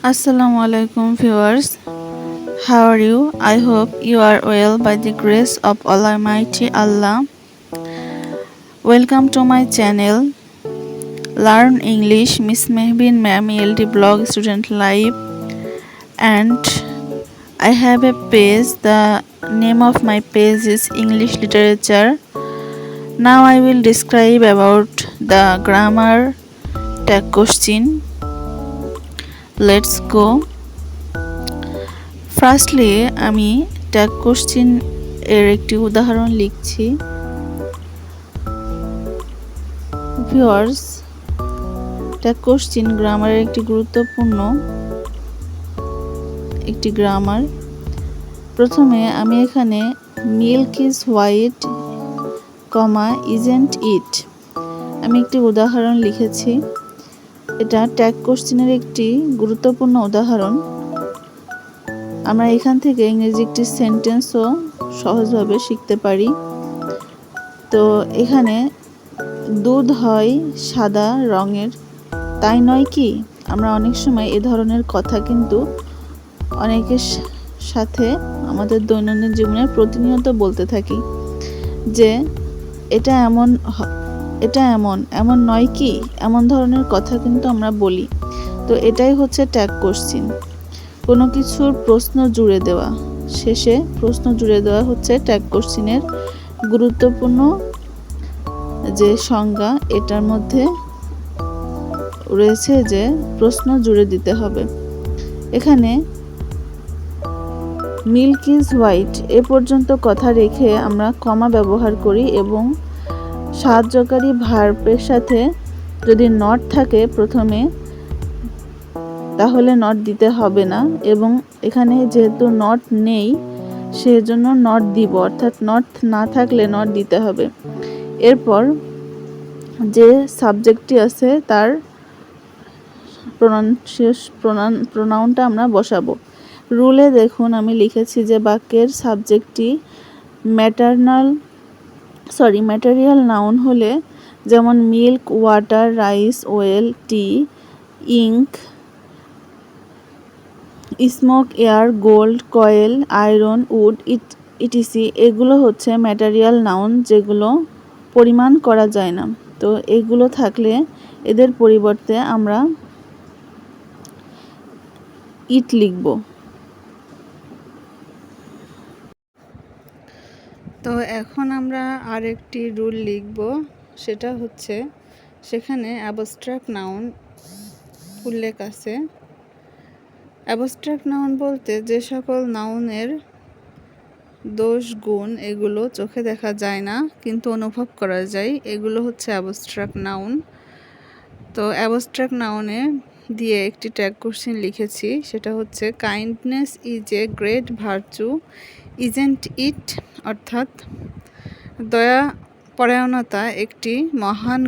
Assalamu alaikum viewers. How are you? I hope you are well by the grace of Almighty Allah. Welcome to my channel Learn English Miss Mehbin Ma'am ELT blog student live, and I have a page. The name of my page is English Literature. Now I will describe about the grammar tag question. Let's go. Firstly আমি tag question এর একটি উদাহরণ লিখছি। Viewers, tag question গ্রামারের একটি গুরুত্বপূর্ণ একটি grammar. প্রথমে আমি এখানে milk is white, isn't it, আমি একটি উদাহরণ লিখেছি। এটা ট্যাগ কোশ্চেনের একটি গুরুত্বপূর্ণ উদাহরণ। আমরা এখান থেকে ইংরেজি একটি সেন্টেন্সও সহজভাবে শিখতে পারি। তো এখানে দুধ হয় সাদা রঙের, তাই নয় কি? আমরা অনেক সময় এ ধরনের কথা কিন্তু অনেকের সাথে আমাদের দৈনন্দিন জীবনে প্রতিনিয়ত বলতে থাকি যে এটা এমন নয় কি, এমন ধরনের কথা কিন্তু আমরা বলি। তো এটাই হচ্ছে ট্যাগ কোশ্চেন, কোনো কিছুর প্রশ্ন জুড়ে দেওয়া, শেষে প্রশ্ন জুড়ে দেওয়া হচ্ছে ট্যাগ কোশ্চেনের গুরুত্বপূর্ণ যে সংজ্ঞা। এটার মধ্যে রয়েছে যে প্রশ্ন জুড়ে দিতে হবে। এখানে মিল্ক ইজ হোয়াইট এ পর্যন্ত কথা রেখে আমরা কমা ব্যবহার করি এবং সাহায্যকারী ভার্বের সাথে যদি নট থাকে প্রথমে, তাহলে নট দিতে হবে না, এবং এখানে যেহেতু নট নেই সেজন্য নট দিব, অর্থাৎ নট না থাকলে নট দিতে হবে। এরপর যে সাবজেক্টটি আছে তার প্রোনাউনটা আমরা বসাবো। রুলে দেখুন আমি লিখেছি যে বাক্যের সাবজেক্টটি ম্যাটেরিয়াল নাউন হলে, যেমন milk, water, rice, oil, tea, ink, smoke, air, gold, coal, iron, wood, etc, এগুলো হচ্ছে ম্যাটেরিয়াল নাউন, যেগুলো পরিমাণ করা যায় না। তো এগুলো থাকলে এদের পরিবর্তে আমরা ইট লিখব। তো এখন আমরা আরেকটি রুল লিখব, সেটা হচ্ছে সেখানে অ্যাবস্ট্রাক্ট নাউন উল্লেখ আছে। অ্যাবস্ট্রাক্ট নাউন বলতে যে সকল নাউনের দোষ গুণ এগুলো চোখে দেখা যায় না কিন্তু অনুভব করা যায়, এগুলো হচ্ছে অ্যাবস্ট্রাক্ট নাউন। তো অ্যাবস্ট্রাক্ট নাউনে দিয়ে একটি ট্যাগ কোশ্চেন লিখেছি, সেটা হচ্ছে kindness is a great virtue, isn't it, অর্থাৎ দয়া পরায়ণতা একটি মহান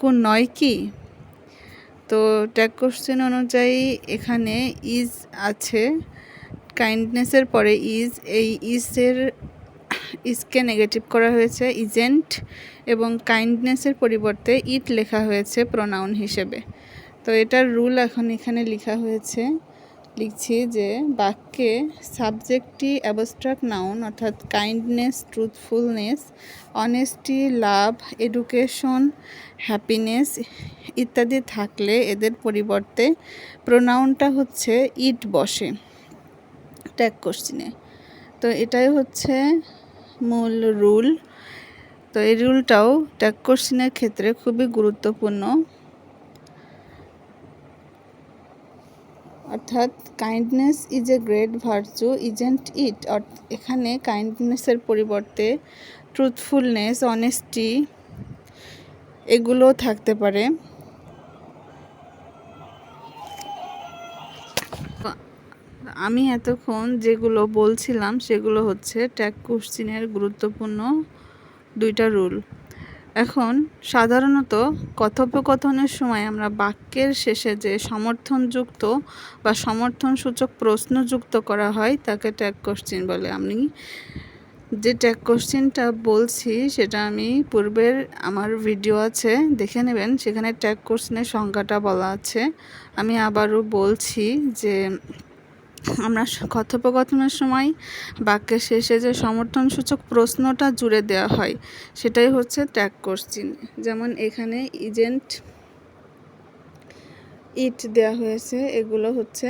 গুণ নয় কি? তো ট্যাগ কোশ্চেন অনুযায়ী এখানে ইজ আছে, কাইন্ডনেসের পরে ইজ, এই ইজকে নেগেটিভ করা হয়েছে ইজেন্ট, এবং কাইন্ডনেসের পরিবর্তে ইট লেখা হয়েছে প্রোনাউন হিসেবে। তো এটার রুল এখন এখানে লিখছি যে বাক্যে সাবজেক্টটি অ্যাবস্ট্রাক্ট নাউন অর্থাৎ কাইন্ডনেস, ট্রুথফুলনেস, অনেস্টি, লাভ, এডুকেশন, হ্যাপিনেস ইত্যাদি থাকলে এদের পরিবর্তে প্রোনাউনটা হচ্ছে ইট বসে ট্যাগ কোশ্চেনে। তো এটাই হচ্ছে মূল রুল। তো এই রুলটাও ট্যাগ কোশ্চেনের ক্ষেত্রে খুবই গুরুত্বপূর্ণ, অর্থাৎ kindness is a great virtue, isn't it, এখানে কাইন্ডনেসের পরিবর্তে ট্রুথফুলনেস, অনেস্টি এগুলো থাকতে পারে। আমি এতক্ষণ যেগুলো বলছিলাম সেগুলো হচ্ছে ট্যাগ কোশ্চেনের গুরুত্বপূর্ণ দুইটা রুল। এখন সাধারণত কথোপকথনের সময় আমরা বাক্যের শেষে যে সমর্থনযুক্ত বা সমর্থনসূচক প্রশ্ন যুক্ত করা হয় তাকে ট্যাগ কোশ্চেন বলে। আমি যে ট্যাগ কোশ্চেনটা বলছি সেটা আমি পূর্বের আমার ভিডিও আছে, দেখে নেবেন, সেখানে ট্যাগ কোশ্চেনের সংখ্যাটা বলা আছে। আমি আবারও বলছি যে আমরা কথোপকথনের সময় বাক্যের শেষে যে সমর্থনসূচক প্রশ্নটা জুড়ে দেওয়া হয় সেটাই হচ্ছে ট্যাগ কোশ্চেন। যেমন এখানে ইজেন্ট, ইট দেওয়া হয়েছে, এগুলো হচ্ছে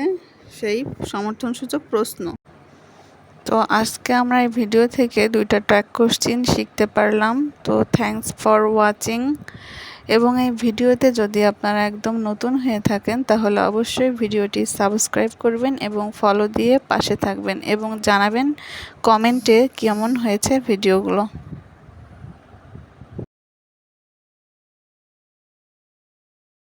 সেই সমর্থনসূচক প্রশ্ন। তো আজকে আমরা এই ভিডিও থেকে 2টা ট্যাগ কোশ্চেন শিখতে পারলাম। তো থ্যাঙ্কস ফর ওয়াচিং। এবং এই ভিডিওতে যদি আপনারা একদম নতুন হয়ে থাকেন তাহলে অবশ্যই ভিডিওটি সাবস্ক্রাইব করবেন এবং ফলো দিয়ে পাশে থাকবেন এবং জানাবেন কমেন্টে কেমন হয়েছে ভিডিওগুলো।